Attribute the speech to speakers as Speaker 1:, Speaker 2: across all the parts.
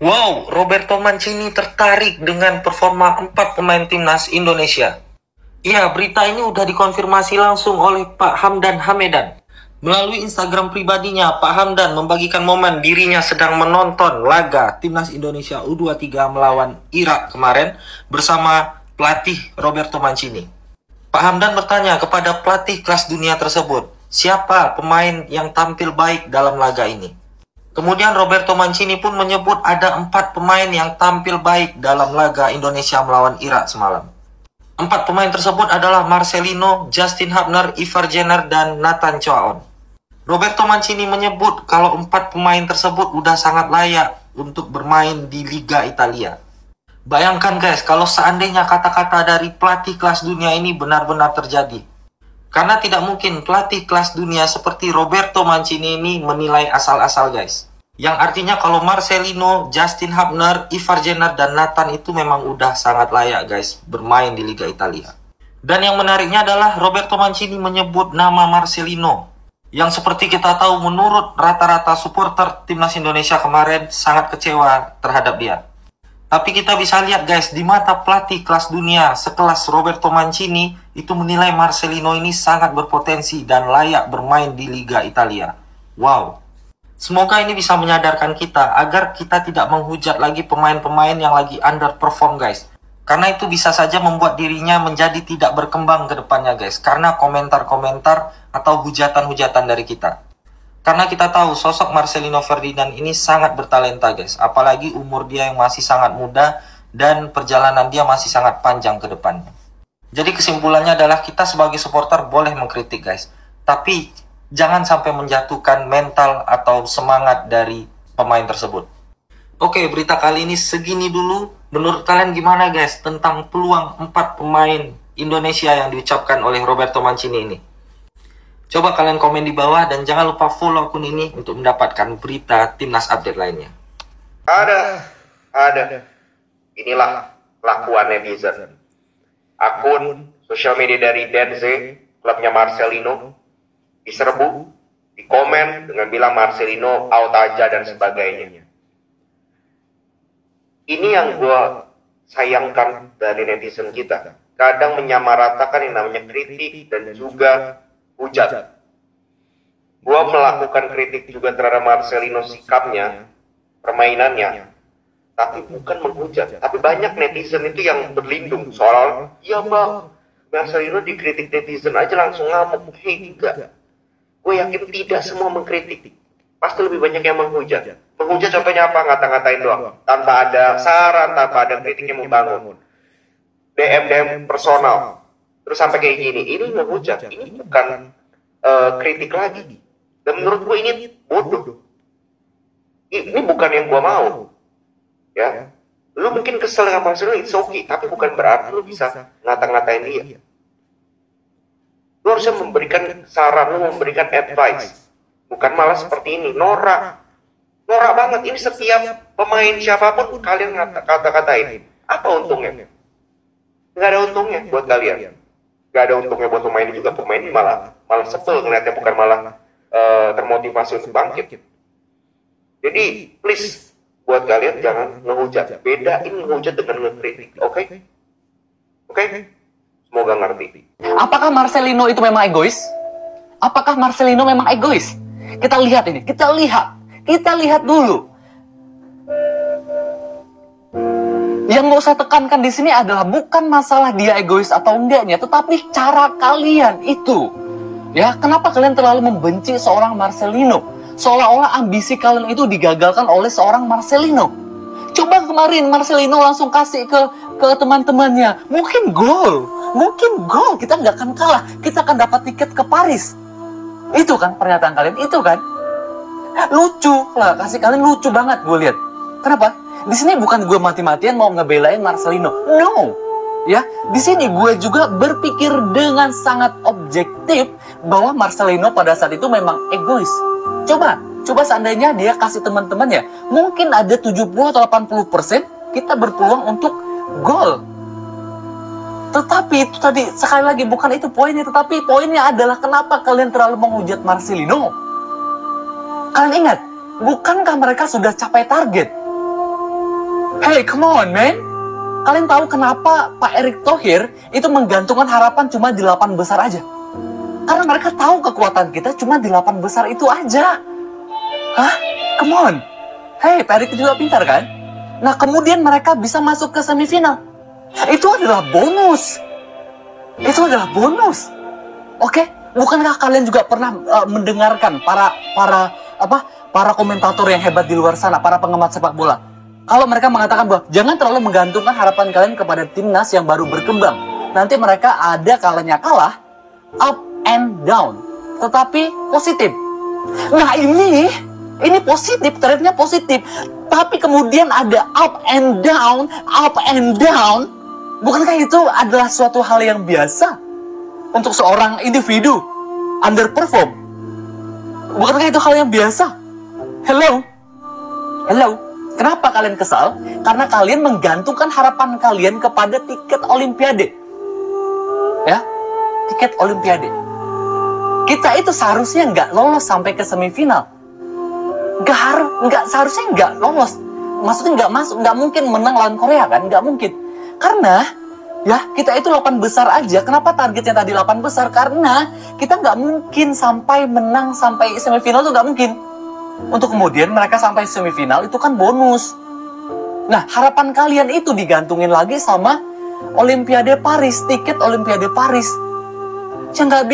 Speaker 1: Wow, Roberto Mancini tertarik dengan performa 4 pemain timnas Indonesia. Iya, berita ini udah dikonfirmasi langsung oleh Pak Hamdan Hamedan. Melalui Instagram pribadinya, Pak Hamdan membagikan momen dirinya sedang menonton laga timnas Indonesia U23 melawan Irak kemarin bersama pelatih Roberto Mancini. Pak Hamdan bertanya kepada pelatih kelas dunia tersebut, siapa pemain yang tampil baik dalam laga ini? Kemudian Roberto Mancini pun menyebut ada 4 pemain yang tampil baik dalam laga Indonesia melawan Irak semalam. 4 pemain tersebut adalah Marcelino, Justin Hubner, Ivar Jenner, dan Nathan Choaon. Roberto Mancini menyebut kalau 4 pemain tersebut udah sangat layak untuk bermain di Liga Italia. Bayangkan guys, kalau seandainya kata-kata dari pelatih kelas dunia ini benar-benar terjadi. Karena tidak mungkin pelatih kelas dunia seperti Roberto Mancini ini menilai asal-asal guys. Yang artinya kalau Marcelino, Justin Hubner, Ivar Jenner, dan Nathan itu memang udah sangat layak guys bermain di Liga Italia. Dan yang menariknya adalah Roberto Mancini menyebut nama Marcelino. Yang seperti kita tahu menurut rata-rata supporter timnas Indonesia kemarin sangat kecewa terhadap dia. Tapi kita bisa lihat guys, di mata pelatih kelas dunia sekelas Roberto Mancini itu menilai Marcelino ini sangat berpotensi dan layak bermain di Liga Italia. Wow. Semoga ini bisa menyadarkan kita agar kita tidak menghujat lagi pemain-pemain yang lagi underperform guys. Karena itu bisa saja membuat dirinya menjadi tidak berkembang ke depannya guys. Karena komentar-komentar atau hujatan-hujatan dari kita. Karena kita tahu sosok Marcelino Ferdinand ini sangat bertalenta guys. Apalagi umur dia yang masih sangat muda dan perjalanan dia masih sangat panjang ke depannya. Jadi kesimpulannya adalah kita sebagai supporter boleh mengkritik guys. Tapi jangan sampai menjatuhkan mental atau semangat dari pemain tersebut. Oke, berita kali ini segini dulu. Menurut kalian gimana guys tentang peluang 4 pemain Indonesia yang diucapkan oleh Roberto Mancini ini? Coba kalian komen di bawah dan jangan lupa follow akun ini untuk mendapatkan berita timnas update lainnya.
Speaker 2: Ada. Inilah kelakuan netizen. Akun sosial media dari Denze, klubnya Marcelino, diserbu, dikomen dengan bilang Marcelino out aja dan sebagainya. Ini yang gue sayangkan dari netizen kita. Kadang menyamaratakan yang namanya kritik dan juga hujat. Gua melakukan kritik juga terhadap Marcelino sikapnya, permainannya, tapi bukan menghujat. Tapi banyak netizen itu yang berlindung soal, iya bang, Marcelino dikritik netizen aja langsung ngamuk. Hei, enggak. Gue yakin tidak semua mengkritik. Pasti lebih banyak yang menghujat. Menghujat contohnya apa? Ngata-ngatain doang. Tanpa ada saran, tanpa ada kritik yang membangun. DM personal. Terus sampai kayak gini, ini menghujat, ini bukan kritik lagi. Dan menurut gue ini bodoh. Ini bukan yang gue mau. Ya, lu mungkin kesel dengan Marcelino, it's okay, tapi bukan berarti lu bisa ngata-ngatain dia. Lu harusnya memberikan saran, lu memberikan advice. Bukan malah seperti ini, norak banget. Ini setiap pemain siapapun kalian kata-katain. Apa untungnya? Nggak ada untungnya buat kalian. Gak ada untungnya buat pemain juga. Pemain malah sebel ngeliatnya, bukan malah termotivasi untuk bangkit. Jadi please buat kalian jangan ngehujat. Bedain ngehujat dengan ngekritik. Oke? Semoga ngerti.
Speaker 3: Apakah Marcelino itu memang egois? Apakah Marcelino memang egois? Kita lihat ini, kita lihat dulu. Yang mau saya tekankan di sini adalah bukan masalah dia egois atau enggaknya, tetapi cara kalian itu. Ya, kenapa kalian terlalu membenci seorang Marcelino? Seolah-olah ambisi kalian itu digagalkan oleh seorang Marcelino. Coba kemarin Marcelino langsung kasih ke teman-temannya. Mungkin gol, kita nggak akan kalah. Kita akan dapat tiket ke Paris. Itu kan pernyataan kalian, itu kan? Lucu lah, kasih kalian lucu banget gue lihat. Kenapa? Di sini bukan gue mati-matian mau ngebelain Marcelino. No. Ya, di sini gue juga berpikir dengan sangat objektif bahwa Marcelino pada saat itu memang egois. Coba seandainya dia kasih teman-temannya, mungkin ada 70 atau 80% kita berpeluang untuk gol. Tetapi itu tadi, sekali lagi bukan itu poinnya, tetapi poinnya adalah kenapa kalian terlalu menghujat Marcelino? Kalian ingat, bukankah mereka sudah capai target? Hey, come on, man. Kalian tahu kenapa Pak Erick Thohir itu menggantungkan harapan cuma di 8 besar aja? Karena mereka tahu kekuatan kita cuma di 8 besar itu aja. Hah? Come on. Hey, Pak Erick juga pintar kan? Nah, kemudian mereka bisa masuk ke semifinal. Itu adalah bonus. Itu adalah bonus. Oke? Bukankah kalian juga pernah mendengarkan para komentator yang hebat di luar sana, para pengamat sepak bola? Kalau mereka mengatakan bahwa jangan terlalu menggantungkan harapan kalian kepada timnas yang baru berkembang. Nanti mereka ada kalanya kalah, up and down. Tetapi positif. Nah ini positif, trendnya positif. Tapi kemudian ada up and down, up and down. Bukankah itu adalah suatu hal yang biasa untuk seorang individu underperform? Bukankah itu hal yang biasa? Hello? Kenapa kalian kesal? Karena kalian menggantungkan harapan kalian kepada tiket Olimpiade. Ya, tiket Olimpiade. Kita itu seharusnya nggak lolos sampai ke semifinal. Seharusnya nggak lolos. Maksudnya nggak masuk, nggak mungkin menang lawan Korea kan? Nggak mungkin. Karena ya kita itu 8 besar aja. Kenapa targetnya tadi 8 besar? Karena kita nggak mungkin sampai menang sampai semifinal tuh nggak mungkin. Untuk kemudian mereka sampai semifinal itu kan bonus. Nah, harapan kalian itu digantungin lagi sama Olimpiade Paris, tiket Olimpiade Paris. Ya nggak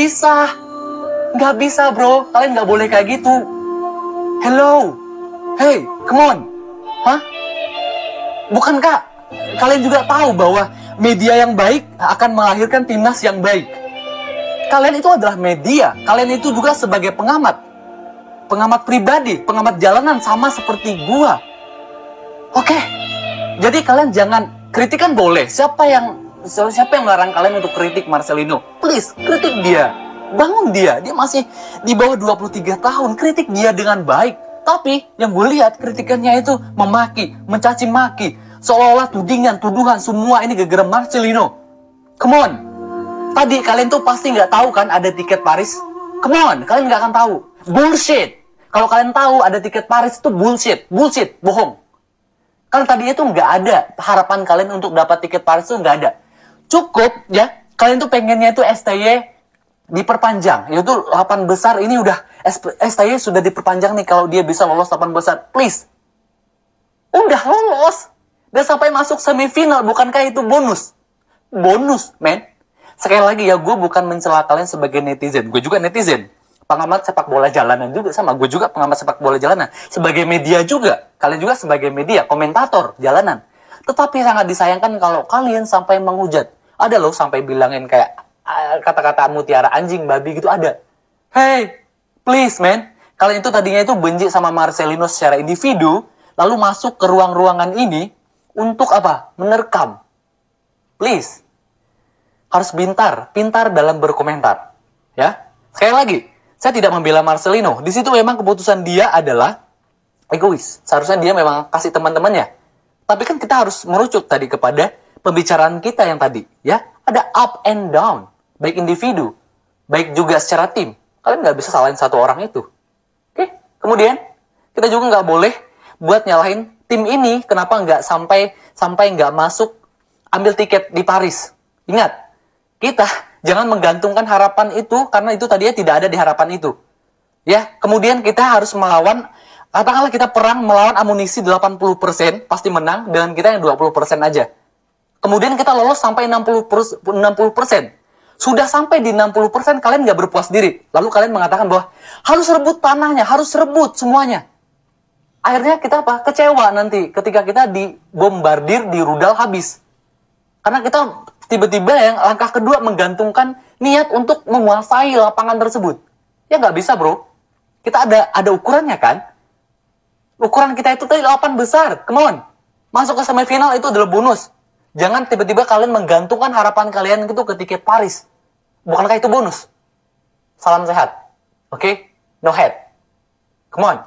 Speaker 3: bisa bro, kalian nggak boleh kayak gitu. Hello, hey, come on, hah? Bukankah kalian juga tahu bahwa media yang baik akan melahirkan timnas yang baik? Kalian itu adalah media, kalian itu juga sebagai pengamat pribadi, pengamat jalanan sama seperti gua. Oke. Jadi kalian jangan kritikan boleh. Siapa yang melarang kalian untuk kritik Marcelino? Please, kritik dia. Bangun dia. Dia masih di bawah 23 tahun. Kritik dia dengan baik. Tapi yang gue lihat kritikannya itu memaki, mencaci maki, seolah-olah tuduhan semua ini gara-gara Marcelino. Come on. Tadi kalian tuh pasti nggak tahu kan ada tiket Paris? Come on, kalian nggak akan tahu. Bullshit. Kalau kalian tahu ada tiket Paris itu bullshit, bohong. Karena tadinya tuh nggak ada harapan kalian untuk dapat tiket Paris tuh nggak ada. Cukup ya, kalian tuh pengennya itu STY diperpanjang. Yaitu 8 besar ini udah STY sudah diperpanjang nih kalau dia bisa lolos 8 besar. Please. Udah lolos. Udah sampai masuk semifinal, bukankah itu bonus? Bonus, men. Sekali lagi ya, gue bukan mencela kalian sebagai netizen. Gue juga netizen. Pengamat sepak bola jalanan juga sama. Gue juga pengamat sepak bola jalanan. Sebagai media juga. Kalian juga sebagai media, komentator jalanan. Tetapi sangat disayangkan kalau kalian sampai menghujat. Ada loh sampai bilangin kayak kata-kata mutiara anjing, babi gitu ada. Hey, please man. Kalian itu tadinya itu benci sama Marcelino secara individu. Lalu masuk ke ruang-ruangan ini untuk apa? Menerkam. Please. Harus pintar dalam berkomentar. Ya. Sekali lagi. Saya tidak membela Marcelino. Di situ memang keputusan dia adalah egois. Seharusnya dia memang kasih teman-temannya. Tapi kan kita harus merujuk tadi kepada pembicaraan kita yang tadi. Ya, ada up and down. Baik individu, baik juga secara tim. Kalian nggak bisa salahin satu orang itu. Oke? Kemudian, kita juga nggak boleh buat nyalahin tim ini. Kenapa nggak sampai nggak masuk ambil tiket di Paris. Ingat, kita jangan menggantungkan harapan itu karena itu tadinya tidak ada di harapan itu. Ya, kemudian kita harus melawan, katakanlah kita perang melawan amunisi 80%, pasti menang dengan kita yang 20% aja. Kemudian kita lolos sampai 60%. Sudah sampai di 60%, kalian nggak berpuas diri. Lalu kalian mengatakan bahwa harus rebut tanahnya, harus rebut semuanya. Akhirnya kita apa? Kecewa nanti ketika kita dibombardir, dirudal habis. Karena kita tiba-tiba yang langkah kedua menggantungkan niat untuk menguasai lapangan tersebut. Ya nggak bisa bro. Kita ada ukurannya kan. Ukuran kita itu tadi 8 besar. Come on. Masuk ke semifinal itu adalah bonus. Jangan tiba-tiba kalian menggantungkan harapan kalian itu ke tiket Paris. Bukankah itu bonus? Salam sehat. Oke? No head. Come on.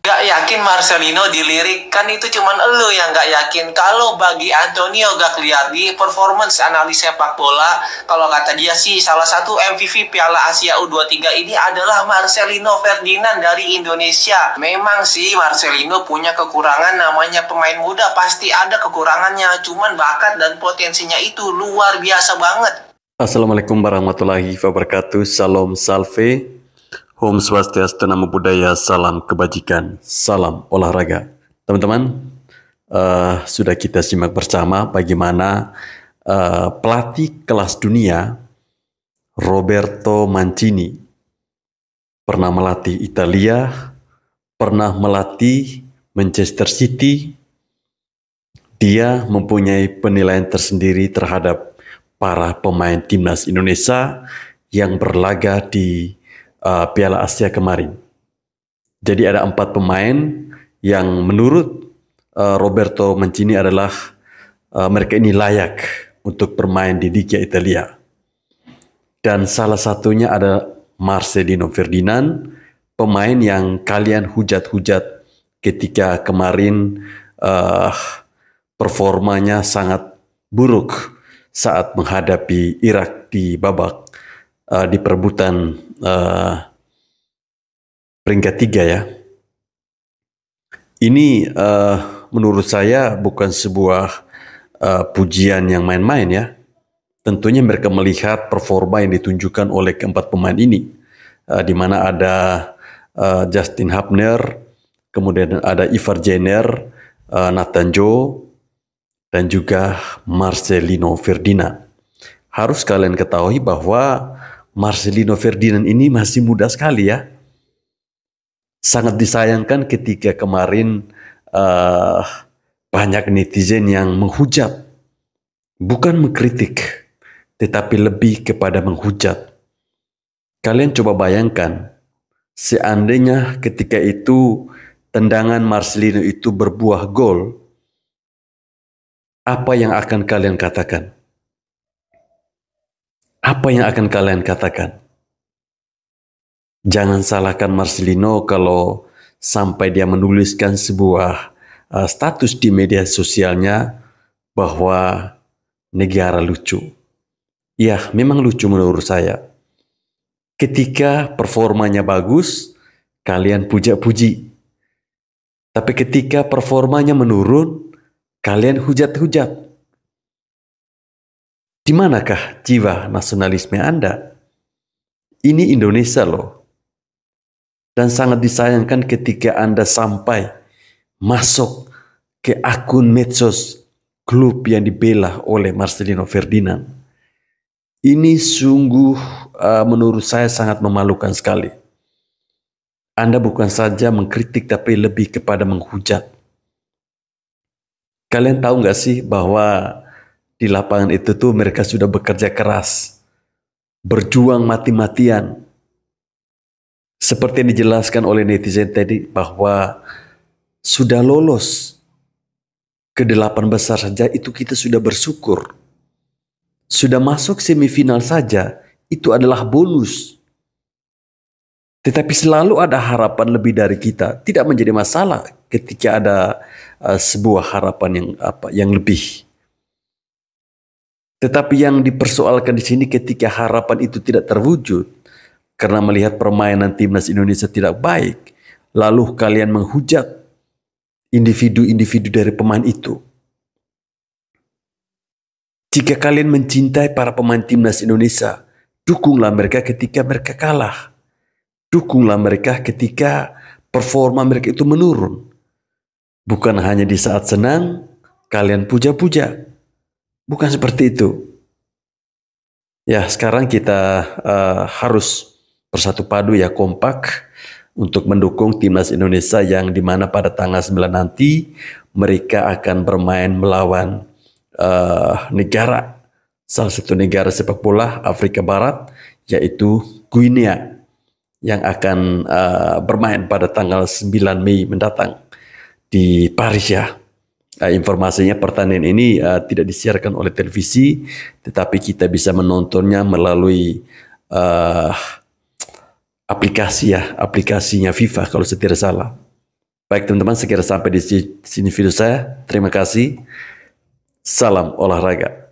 Speaker 4: Gak yakin Marcelino dilirik, kan itu cuman elu yang gak yakin. Kalau bagi Antonio Gagliardi, performance analis sepak bola, kalau kata dia sih salah satu MVP Piala Asia U23 ini adalah Marcelino Ferdinand dari Indonesia. Memang sih Marcelino punya kekurangan, namanya pemain muda pasti ada kekurangannya, cuman bakat dan potensinya itu luar biasa banget.
Speaker 5: Assalamualaikum warahmatullahi wabarakatuh. Salam salve. Om Swastiastu, Namo Buddhaya, salam kebajikan, salam olahraga. Teman-teman, sudah kita simak bersama bagaimana pelatih kelas dunia Roberto Mancini pernah melatih Italia, pernah melatih Manchester City. Dia mempunyai penilaian tersendiri terhadap para pemain timnas Indonesia yang berlaga di Piala Asia kemarin. Jadi ada 4 pemain yang menurut Roberto Mancini adalah mereka ini layak untuk bermain di Liga Italia. Dan salah satunya ada Marcelino Ferdinand, pemain yang kalian hujat-hujat ketika kemarin performanya sangat buruk saat menghadapi Irak di babak di perebutan peringkat 3 ya. Ini menurut saya bukan sebuah pujian yang main-main ya. Tentunya mereka melihat performa yang ditunjukkan oleh keempat pemain ini, di mana ada Justin Hubner, kemudian ada Ivar Jenner, Nathan Joe, dan juga Marcelino Ferdinand. Harus kalian ketahui bahwa Marcelino Ferdinand ini masih muda sekali ya. Sangat disayangkan ketika kemarin banyak netizen yang menghujat. Bukan mengkritik, tetapi lebih kepada menghujat. Kalian coba bayangkan, seandainya ketika itu tendangan Marcelino itu berbuah gol, apa yang akan kalian katakan? Apa yang akan kalian katakan? Jangan salahkan Marcelino kalau sampai dia menuliskan sebuah status di media sosialnya bahwa negara lucu. Ya, memang lucu menurut saya. Ketika performanya bagus, kalian puja-puji. Tapi ketika performanya menurun, kalian hujat-hujat. Di manakah jiwa nasionalisme Anda? Ini Indonesia loh. Dan sangat disayangkan ketika Anda sampai masuk ke akun medsos klub yang dibela oleh Marcelino Ferdinand. Ini sungguh menurut saya sangat memalukan sekali. Anda bukan saja mengkritik tapi lebih kepada menghujat. Kalian tahu nggak sih bahwa di lapangan itu tuh mereka sudah bekerja keras, berjuang mati-matian. Seperti yang dijelaskan oleh netizen tadi bahwa sudah lolos ke 8 besar saja itu kita sudah bersyukur. Sudah masuk semifinal saja itu adalah bonus. Tetapi selalu ada harapan lebih dari kita. Tidak menjadi masalah ketika ada sebuah harapan yang lebih. Tetapi yang dipersoalkan di sini ketika harapan itu tidak terwujud karena melihat permainan timnas Indonesia tidak baik, lalu kalian menghujat individu-individu dari pemain itu. Jika kalian mencintai para pemain timnas Indonesia, dukunglah mereka ketika mereka kalah. Dukunglah mereka ketika performa mereka itu menurun. Bukan hanya di saat senang, kalian puja-puja. Bukan seperti itu. Ya, sekarang kita harus bersatu padu ya, kompak untuk mendukung timnas Indonesia yang dimana pada tanggal 9 nanti mereka akan bermain melawan salah satu negara sepak bola Afrika Barat, yaitu Guinea, yang akan bermain pada tanggal 9 Mei mendatang di Paris ya. Informasinya pertandingan ini tidak disiarkan oleh televisi, tetapi kita bisa menontonnya melalui aplikasinya FIFA kalau saya tidak salah. Baik teman-teman, sekira sampai di sini video saya. Terima kasih. Salam olahraga.